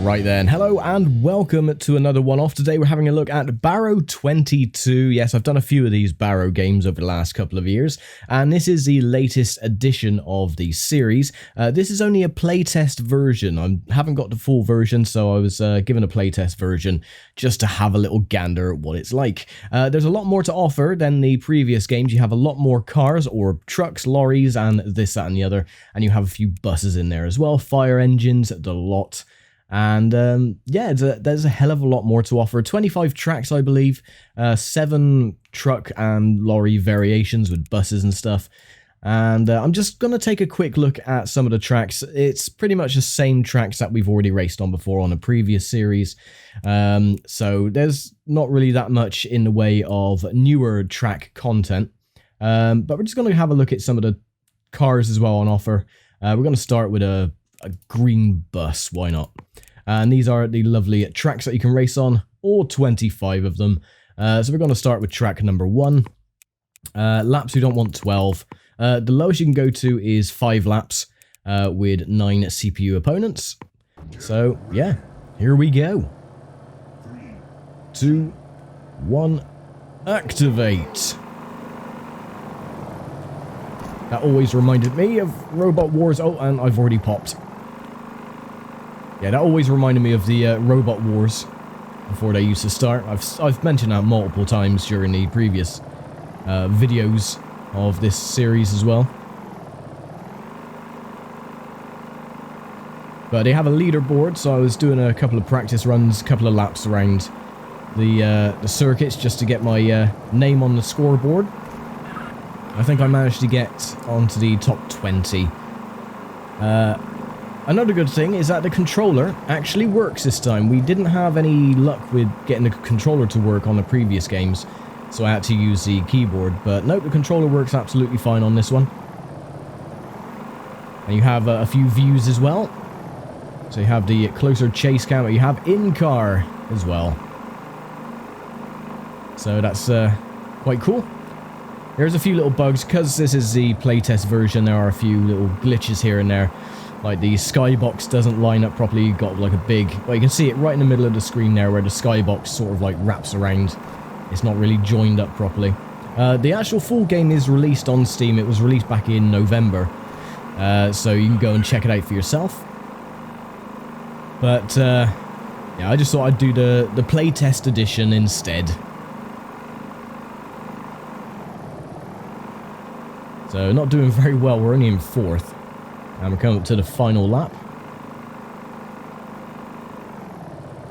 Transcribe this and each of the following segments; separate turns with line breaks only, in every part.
Right then, hello and welcome to another one-off. Today we're having a look at Barrow 22. Yes, I've done a few of these Barrow games over the last couple of years, and this is the latest edition of the series. This is only a playtest version. I haven't got the full version, so I was given a playtest version just to have a little gander at what it's like. There's a lot more to offer than the previous games. You have a lot more cars, or trucks, lorries, and this, that, and the other, and you have a few buses in there as well, fire engines, the lot. And yeah, there's a hell of a lot more to offer. 25 tracks, I believe, 7 truck and lorry variations with buses and stuff. And I'm just going to take a quick look at some of the tracks. It's pretty much the same tracks that we've already raced on before on a previous series. So there's not really that much in the way of newer track content. But we're just going to have a look at some of the cars as well on offer. We're going to start with a green bus, why not? And these are the lovely tracks that you can race on, all 25 of them. So we're going to start with track number 1. Laps, we don't want 12. The lowest you can go to is 5 laps with 9 CPU opponents. So yeah, here we go. 3, 2, 1, activate. That always reminded me of Robot Wars. Oh, and I've already popped. Yeah, that always reminded me of the Robot Wars before they used to start. I've mentioned that multiple times during the previous videos of this series as well. But they have a leaderboard, so I was doing a couple of practice runs, a couple of laps around the circuits just to get my name on the scoreboard. I think I managed to get onto the top 20. Another good thing is that the controller actually works this time. We didn't have any luck with getting the controller to work on the previous games, so I had to use the keyboard. But nope, the controller works absolutely fine on this one. And you have a few views as well. So you have the closer chase camera, you have in-car as well. So that's quite cool. There's a few little bugs, because this is the playtest version. There are a few little glitches here and there. Like the skybox doesn't line up properly. You've got like a big... Well, you can see it right in the middle of the screen there where the skybox sort of like wraps around. It's not really joined up properly. The actual full game is released on Steam. It was released back in November. So you can go and check it out for yourself. But yeah, I just thought I'd do the playtest edition instead. So not doing very well, we're only in 4th. And we're coming up to the final lap.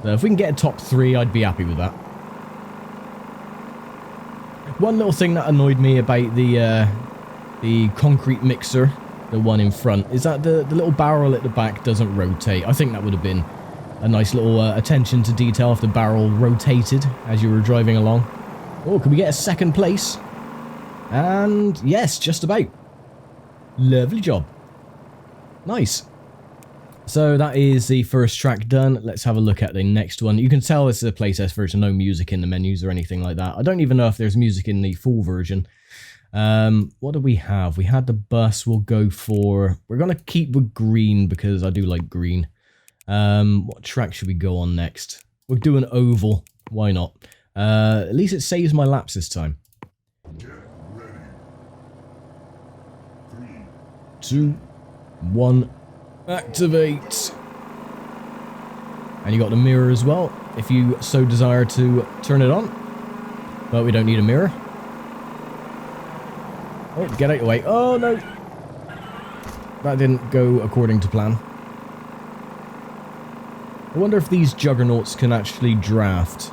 So if we can get a top 3, I'd be happy with that. One little thing that annoyed me about the concrete mixer, the one in front, is that the little barrel at the back doesn't rotate. I think that would have been a nice little attention to detail if the barrel rotated as you were driving along. Oh, can we get a 2nd place? And yes, just about. Lovely job. Nice. So that is the first track done. Let's have a look at the next one. You can tell this is a playtest version, no music in the menus or anything like that. I don't even know if there's music in the full version. What do we have? We had the bus. We'll go for... We're going to keep with green because I do like green. What track should we go on next? We'll do an oval. Why not? At least it saves my laps this time. 2, 1, activate. And you got the mirror as well, if you so desire to turn it on. But we don't need a mirror. Oh, get out of the way. Oh, no. That didn't go according to plan. I wonder if these juggernauts can actually draft.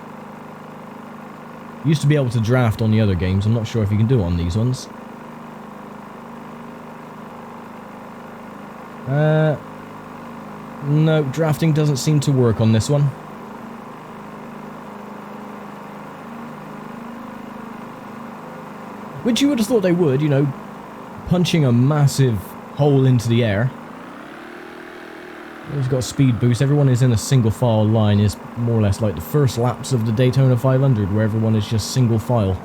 Used to be able to draft on the other games. I'm not sure if you can do on these ones. No, drafting doesn't seem to work on this one. Which you would have thought they would, you know, punching a massive hole into the air. He's got a speed boost. Everyone is in a single file line. Is more or less like the first laps of the Daytona 500 where everyone is just single file.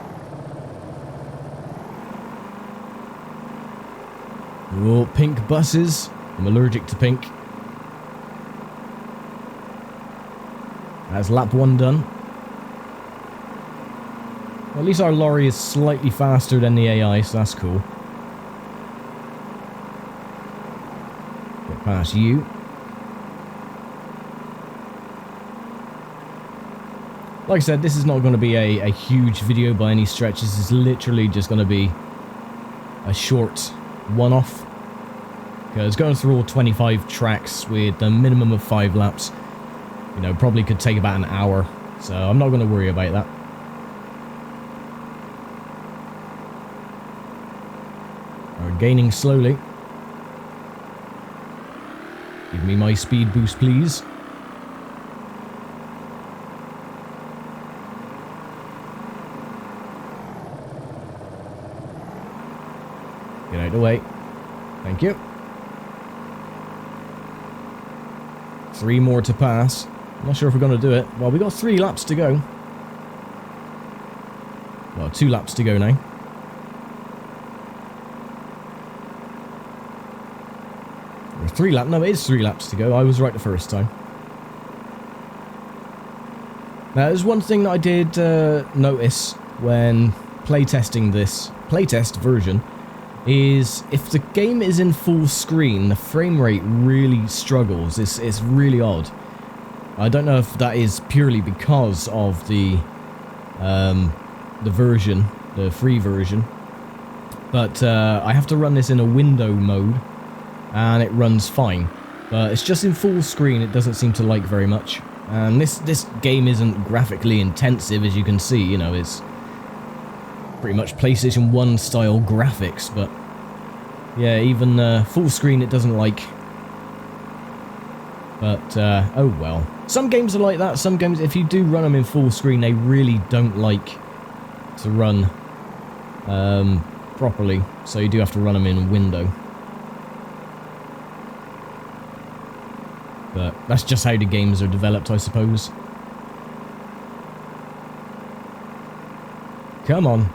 Oh, pink buses. I'm allergic to pink. That's lap 1 done. Well, at least our lorry is slightly faster than the AI, so that's cool. Get past you. Like I said, this is not going to be a huge video by any stretch. This is literally just going to be a short one-off. Because going through all 25 tracks with a minimum of 5 laps, you know, probably could take about an hour. So I'm not going to worry about that. We're gaining slowly. Give me my speed boost, please. Get out of the way. Thank you. 3 more to pass. I'm not sure if we're going to do it. Well, we got 3 laps to go. Well, 2 laps to go now. Or 3 laps. No, it is 3 laps to go. I was right the first time. Now, there's one thing that I did notice when playtesting this playtest version. Is if the game is in full screen, the frame rate really struggles. It's really odd. I don't know if that is purely because of the version, the free version, but I have to run this in a window mode, and it runs fine. But it's just in full screen. It doesn't seem to like very much. And this game isn't graphically intensive, as you can see. You know, it's pretty much PlayStation 1 style graphics, but yeah, even full screen it doesn't like. But oh well. Some games are like that. Some games, if you do run them in full screen, they really don't like to run properly. So you do have to run them in window. But that's just how the games are developed, I suppose. Come on.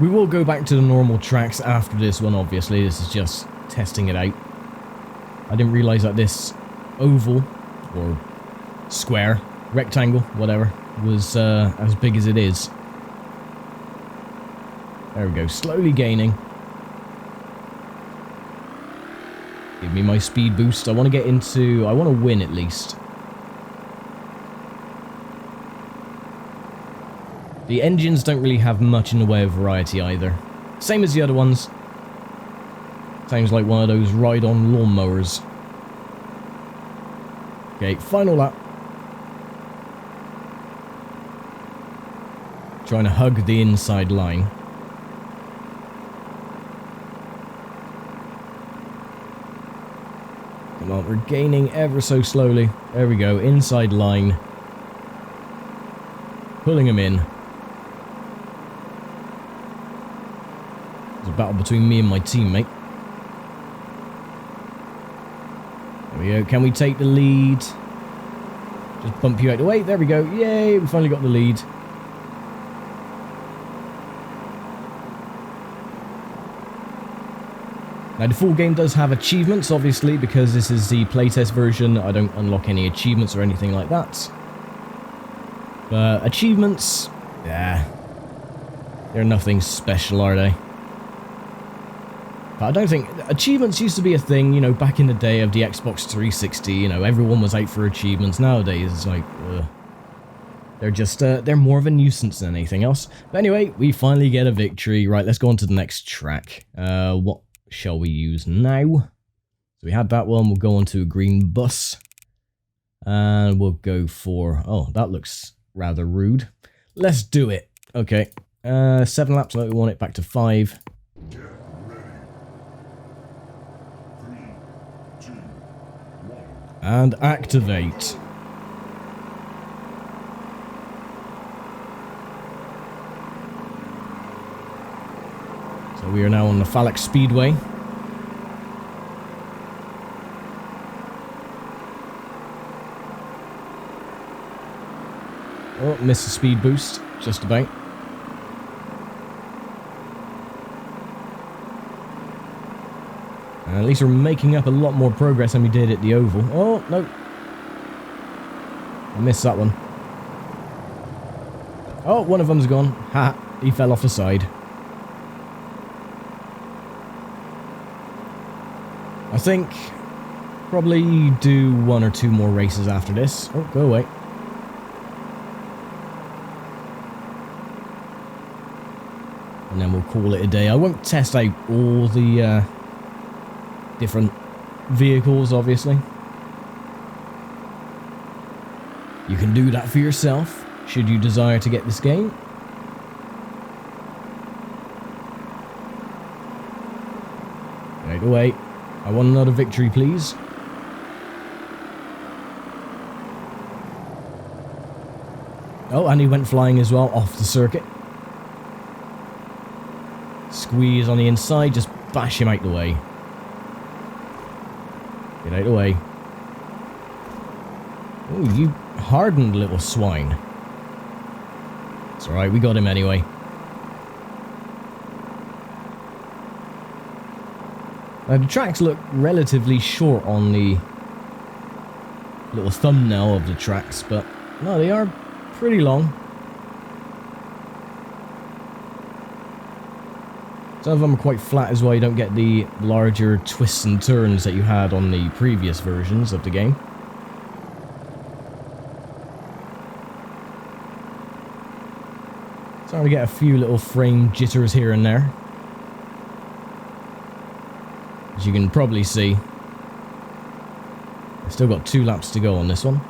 We will go back to the normal tracks after this one, obviously. This is just testing it out. I didn't realise that this oval, or square, rectangle, whatever, was as big as it is. There we go, slowly gaining. Give me my speed boost. I want to get into... I want to win at least. The engines don't really have much in the way of variety either. Same as the other ones. Sounds like one of those ride-on lawnmowers. Okay, final lap. Trying to hug the inside line. Come on, we're gaining ever so slowly. There we go, inside line. Pulling him in. There's a battle between me and my teammate. There we go. Can we take the lead? Just bump you out the way. There we go. Yay, we finally got the lead. Now, the full game does have achievements, obviously, because this is the playtest version. I don't unlock any achievements or anything like that. But achievements, yeah, they're nothing special, are they? But I don't think... Achievements used to be a thing, you know, back in the day of the Xbox 360, you know, everyone was out for achievements. Nowadays, it's like, they're just, they're more of a nuisance than anything else. But anyway, we finally get a victory. Right, let's go on to the next track. What shall we use now? So we had that one, we'll go on to a green bus. And we'll go for... Oh, that looks rather rude. Let's do it. Okay, 7 laps, no, we want it back to 5. And activate. So we are now on the Phallic Speedway. Oh, missed the speed boost, just about. At least we're making up a lot more progress than we did at the oval. Oh, no. I missed that one. Oh, one of them's gone. Ha! He fell off the side. I think probably do 1 or 2 more races after this. Oh, go away. And then we'll call it a day. I won't test out all the different vehicles, obviously. You can do that for yourself, should you desire to get this game. Right away. I want another victory, please. Oh, and he went flying as well, off the circuit. Squeeze on the inside, just bash him out the way. Get out the way. Oh, you hardened little swine. It's alright, we got him anyway. Now, the tracks look relatively short on the little thumbnail of the tracks, but no, they are pretty long. Some of them are quite flat as well. You don't get the larger twists and turns that you had on the previous versions of the game. Starting to get a few little frame jitters here and there. As you can probably see. I've still got 2 laps to go on this one.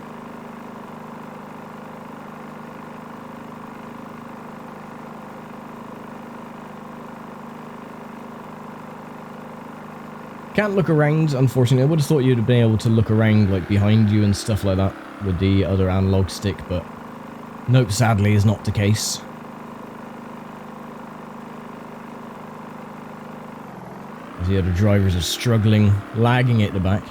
Can't look around, unfortunately. I would have thought you'd have been able to look around like behind you and stuff like that with the other analog stick, but nope, sadly is not the case. As the other drivers are struggling, lagging at the back.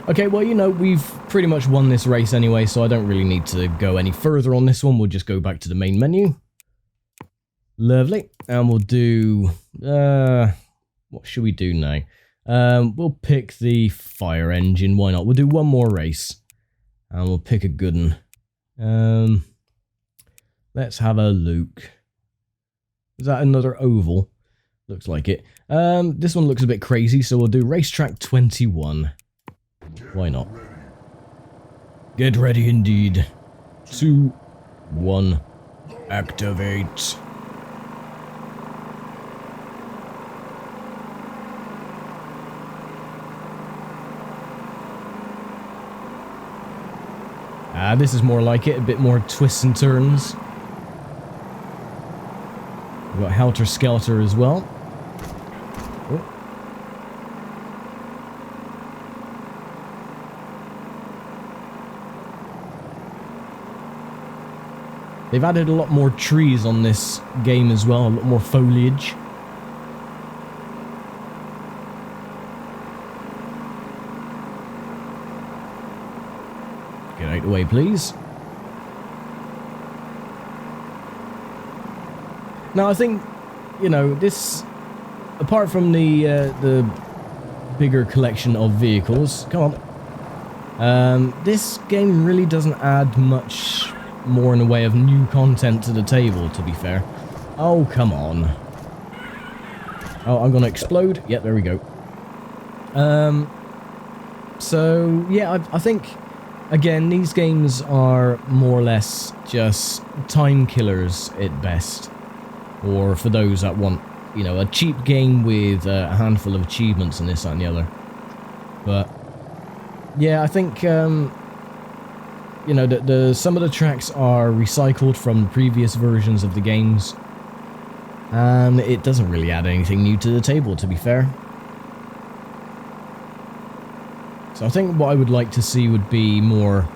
Okay, well, you know, we've pretty much won this race anyway, so I don't really need to go any further on this one. We'll just go back to the main menu. Lovely. And we'll do... what should we do now? We'll pick the fire engine. Why not? We'll do 1 more race. And we'll pick a good one. Let's have a look. Is that another oval? Looks like it. This one looks a bit crazy, so we'll do Racetrack 21. Why not? Get ready indeed. 2, 1, activate. This is more like it, a bit more twists and turns. We've got Helter Skelter as well. Oh. They've added a lot more trees on this game as well, a lot more foliage. Get out of the way, please. Now, I think, you know, this, apart from the bigger collection of vehicles, come on, this game really doesn't add much more in the way of new content to the table, to be fair. Oh, come on. Oh, I'm gonna explode. Yep, there we go. So, yeah, I think... Again, these games are more or less just time killers at best. Or for those that want, you know, a cheap game with a handful of achievements and this, that and the other. But, yeah, I think, you know, some of the tracks are recycled from previous versions of the games. And it doesn't really add anything new to the table, to be fair. So I think what I would like to see would be more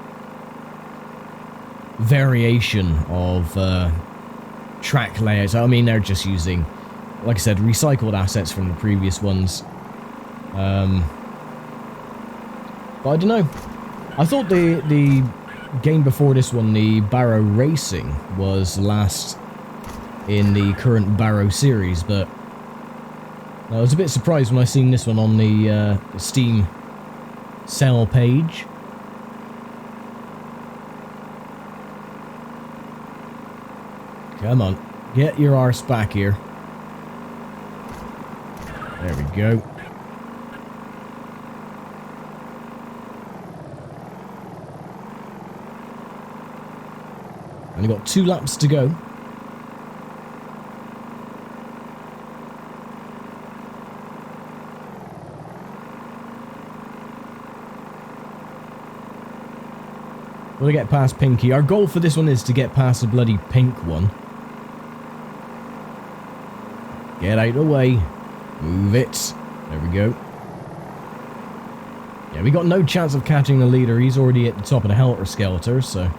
variation of track layouts. I mean, they're just using, like I said, recycled assets from the previous ones. But I don't know. I thought the game before this one, the Barrow Racing, was last in the current Barrow series, but I was a bit surprised when I seen this one on the Steam sale page. Come on, get your arse back here. There we go. Only got 2 laps to go. We'll get past Pinky. Our goal for this one is to get past the bloody pink one. Get out of the way. Move it. There we go. Yeah, we got no chance of catching the leader. He's already at the top of the helter-skelter, so...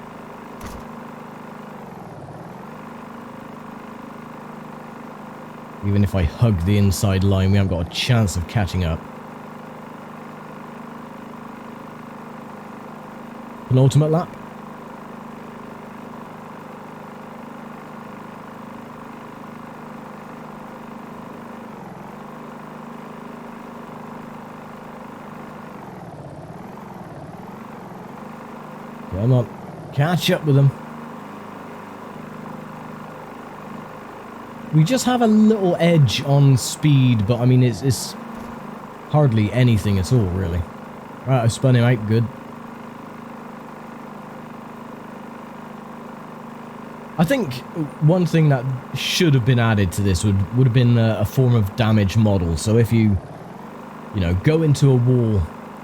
Even if I hug the inside line, we haven't got a chance of catching up. Penultimate lap. Come on, catch up with them. We just have a little edge on speed, but I mean, it's hardly anything at all, really. Right, I spun him out good. I think one thing that should have been added to this would have been a form of damage model. So if you know, go into a wall,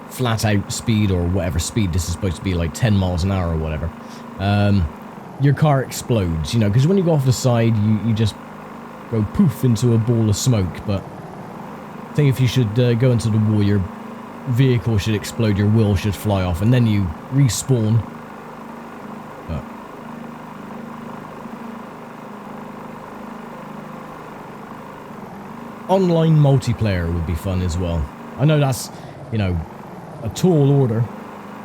flat out speed or whatever speed, this is supposed to be like 10 miles an hour or whatever, your car explodes, you know, because when you go off the side, you just go poof into a ball of smoke. But I think if you should go into the wall, your vehicle should explode, your wheel should fly off, and then you respawn. But online multiplayer would be fun as well. I know that's, you know, a tall order,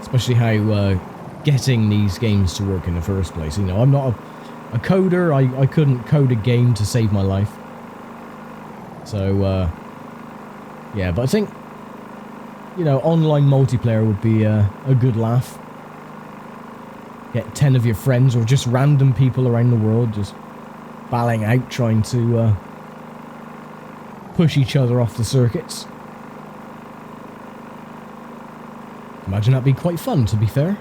especially how getting these games to work in the first place. You know, I'm not a coder. I couldn't code a game to save my life. So, yeah, but I think, you know, online multiplayer would be a good laugh. Get 10 of your friends or just random people around the world just balling out trying to push each other off the circuits. Imagine that'd be quite fun, to be fair.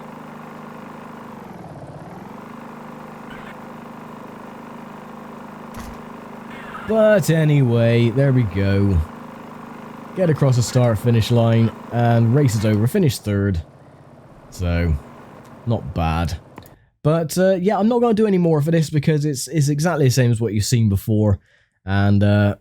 But anyway, there we go. Get across the start-finish line, and race is over. Finished 3rd. So, not bad. But, yeah, I'm not going to do any more for this because it's exactly the same as what you've seen before. And,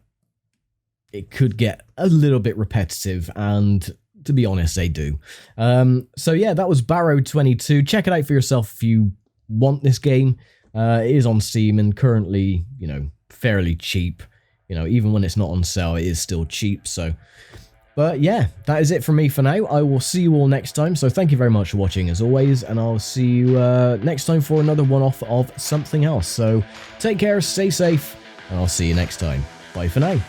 it could get a little bit repetitive, and to be honest, they do. So yeah, that was Barrow 22. Check it out for yourself if you want this game. It is on Steam and currently, you know, fairly cheap. You know, even when it's not on sale, it is still cheap. So, but yeah, that is it from me for now. I will see you all next time. So thank you very much for watching as always, and I'll see you next time for another one-off of something else. So take care, stay safe, and I'll see you next time. Bye for now.